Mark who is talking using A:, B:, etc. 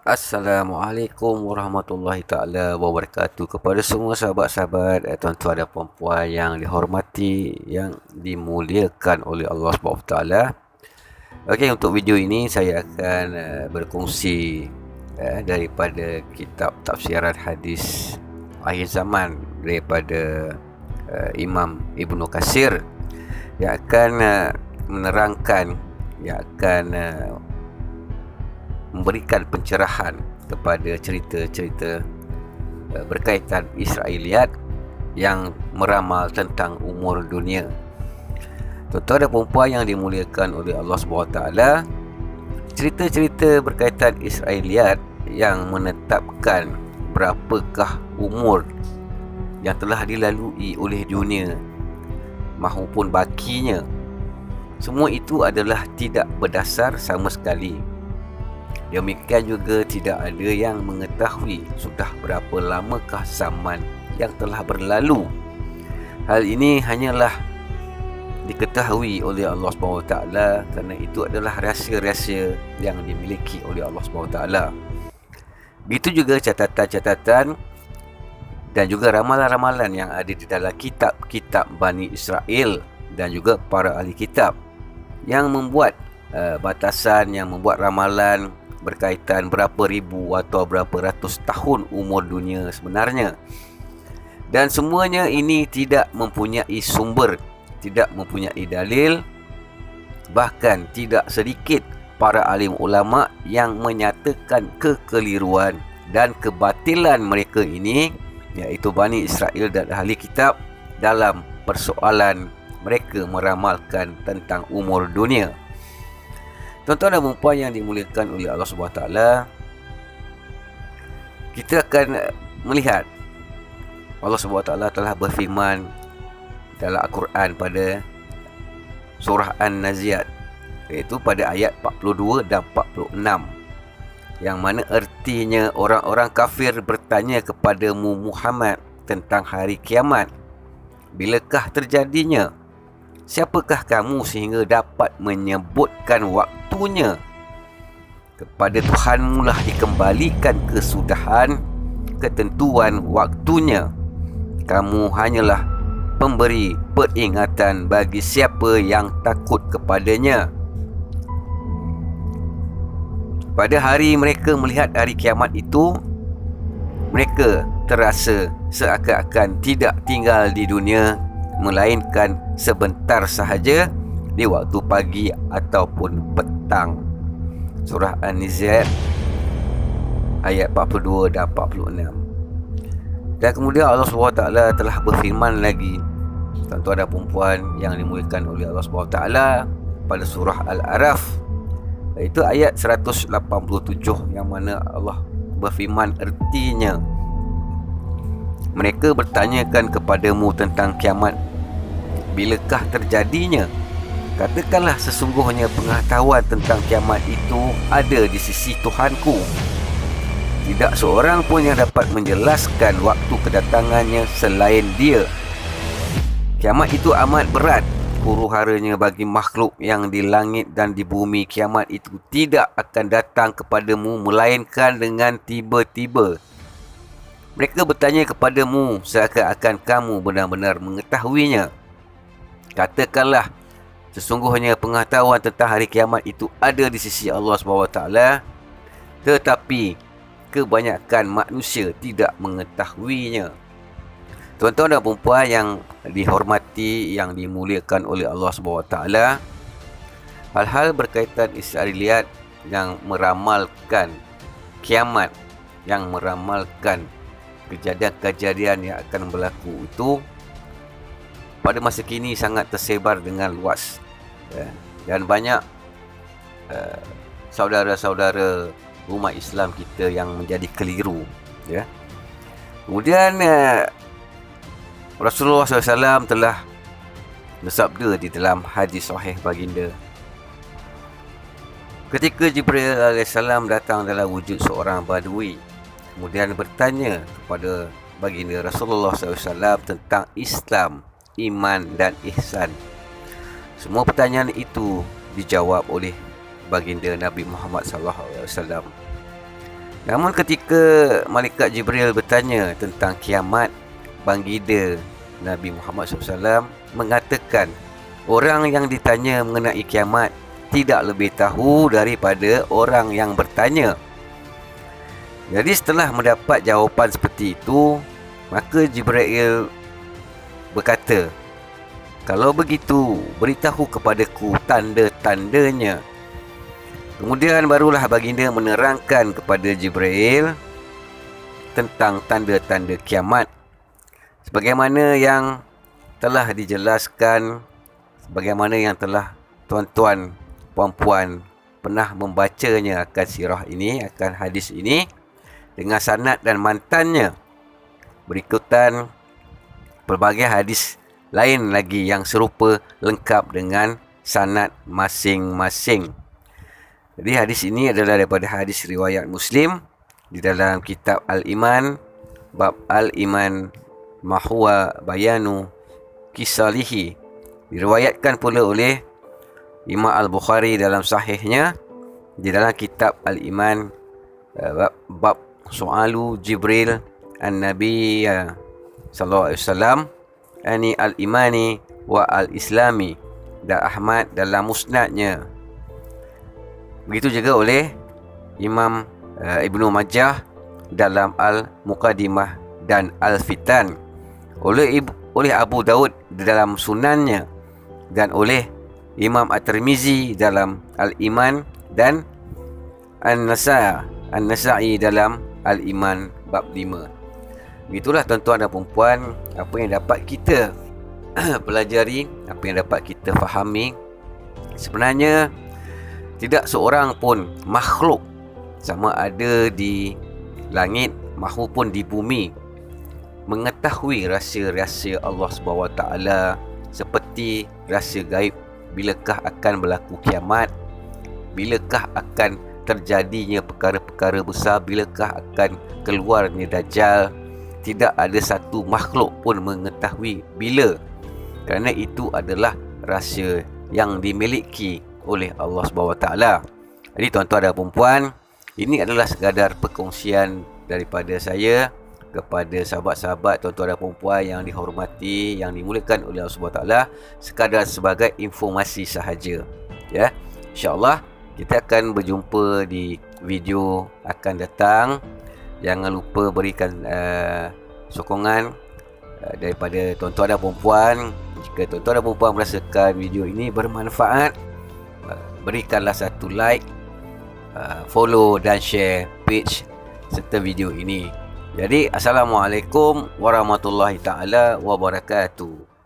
A: Assalamualaikum warahmatullahi taala wabarakatuh kepada semua sahabat-sahabat, tuan-tuan dan puan-puan yang dihormati, yang dimuliakan oleh Allah Subhanahu taala. Okey, untuk video ini saya akan berkongsi daripada kitab tafsiran hadis akhir zaman daripada Imam Ibnu Katsir yang akan menerangkan, yang akan memberikan pencerahan kepada cerita-cerita berkaitan Israeliat yang meramal tentang umur dunia. Tuan-tuan dan puan-puan yang dimuliakan oleh Allah SWT, cerita-cerita berkaitan Israeliat yang menetapkan berapakah umur yang telah dilalui oleh dunia maupun bakinya, semua itu adalah tidak berdasar sama sekali. Demikian juga tidak ada yang mengetahui sudah berapa lamakah zaman yang telah berlalu. Hal ini hanyalah diketahui oleh Allah SWT, kerana itu adalah rahsia-rahsia yang dimiliki oleh Allah SWT. Begitu juga catatan-catatan dan juga ramalan-ramalan yang ada di dalam kitab-kitab Bani Israel dan juga para ahli kitab yang membuat batasan, yang membuat ramalan berkaitan berapa ribu atau berapa ratus tahun umur dunia sebenarnya. Dan semuanya ini tidak mempunyai sumber, tidak mempunyai dalil. Bahkan tidak sedikit para alim ulama yang menyatakan kekeliruan dan kebatilan mereka ini, iaitu Bani Israel dan ahli kitab, dalam persoalan mereka meramalkan tentang umur dunia. Tuan-tuan dan puan yang dimuliakan oleh Allah SWT, kita akan melihat Allah SWT telah berfirman dalam Al-Quran pada surah An-Naziat, iaitu pada ayat 42 dan 46, yang mana artinya orang-orang kafir bertanya kepadamu Muhammad tentang hari kiamat, bilakah terjadinya? Siapakah kamu sehingga dapat menyebutkan waktunya? Kepada Tuhanmu lah dikembalikan kesudahan, ketentuan waktunya. Kamu hanyalah pemberi peringatan bagi siapa yang takut kepadanya. Pada hari mereka melihat hari kiamat itu, mereka terasa seakan-akan tidak tinggal di dunia, melainkan sebentar sahaja di waktu pagi ataupun petang. Surah An-Naziat ayat 42 dan 46. Dan kemudian Allah SWT telah berfirman lagi, tuan-tuan dan perempuan yang dimuliakan oleh Allah SWT, pada surah Al-A'raf, iaitu ayat 187, yang mana Allah berfirman artinya, mereka bertanyakan kepadamu tentang kiamat, bilakah terjadinya? Katakanlah, sesungguhnya pengetahuan tentang kiamat itu ada di sisi Tuhanku. Tidak seorang pun yang dapat menjelaskan waktu kedatangannya selain Dia. Kiamat itu amat berat huru-haranya bagi makhluk yang di langit dan di bumi. Kiamat itu tidak akan datang kepadamu melainkan dengan tiba-tiba. Mereka bertanya kepadamu seakan-akan kamu benar-benar mengetahuinya. Katakanlah, sesungguhnya pengetahuan tentang hari kiamat itu ada di sisi Allah SWT, tetapi kebanyakan manusia tidak mengetahuinya. Tuan-tuan dan puan yang dihormati, yang dimuliakan oleh Allah SWT, hal-hal berkaitan Israeliat yang meramalkan kiamat, yang meramalkan kejadian-kejadian yang akan berlaku itu pada masa kini sangat tersebar dengan luas, dan banyak saudara-saudara umat Islam kita yang menjadi keliru. Kemudian Rasulullah SAW telah bersabda di dalam hadis sahih baginda, ketika Jibril AS datang dalam wujud seorang badui, kemudian bertanya kepada baginda Rasulullah SAW tentang Islam, iman dan ihsan. Semua pertanyaan itu dijawab oleh baginda Nabi Muhammad SAW. Namun ketika Malaikat Jibril bertanya tentang kiamat, baginda Nabi Muhammad SAW mengatakan orang yang ditanya mengenai kiamat tidak lebih tahu daripada orang yang bertanya. Jadi setelah mendapat jawapan seperti itu, maka Jibril berkata, kalau begitu, beritahu kepadaku tanda-tandanya. Kemudian barulah baginda menerangkan kepada Jibril tentang tanda-tanda kiamat, sebagaimana yang telah dijelaskan, sebagaimana yang telah tuan-tuan, puan-puan pernah membacanya akan sirah ini, akan hadis ini dengan sanad dan mantannya. Berikutan pelbagai hadis lain lagi yang serupa lengkap dengan sanad masing-masing. Jadi hadis ini adalah daripada hadis riwayat Muslim di dalam kitab Al-Iman, bab Al-Iman Mahwa Bayanu Kisalihi. Diriwayatkan pula oleh Imam Al-Bukhari dalam sahihnya di dalam kitab Al-Iman, bab Soalu Jibril An-Nabi sallallahu alaihi wasallam ani al-imani wa al-islami, dan Ahmad dalam musnadnya. Begitu juga oleh Imam Ibnu Majah dalam Al-Muqaddimah dan Al-Fitan, oleh Abu Daud dalam sunannya, dan oleh Imam At-Tirmizi dalam Al-Iman, dan An-Nasa'i dalam Al-Iman bab 5. Begitulah tuan-tuan dan puan-puan, apa yang dapat kita pelajari, apa yang dapat kita fahami. Sebenarnya tidak seorang pun makhluk, sama ada di langit maupun di bumi, mengetahui rahsia-rahsia Allah SWT seperti rahsia gaib. Bilakah akan berlaku kiamat, bilakah akan terjadinya perkara-perkara besar, bilakah akan keluarnya Dajjal. Tidak ada satu makhluk pun mengetahui bila, kerana itu adalah rahsia yang dimiliki oleh Allah SWT. Jadi tuan-tuan dan puan-puan, ini adalah sekadar perkongsian daripada saya kepada sahabat-sahabat, tuan-tuan dan puan-puan yang dihormati, yang dimuliakan oleh Allah SWT, sekadar sebagai informasi sahaja. Ya, insya-Allah kita akan berjumpa di video akan datang. Jangan lupa berikan sokongan daripada tuan-tuan dan puan-puan. Jika tuan-tuan dan puan-puan merasakan video ini bermanfaat, berikanlah satu like, follow dan share page serta video ini. Jadi, Assalamualaikum warahmatullahi taala wabarakatuh.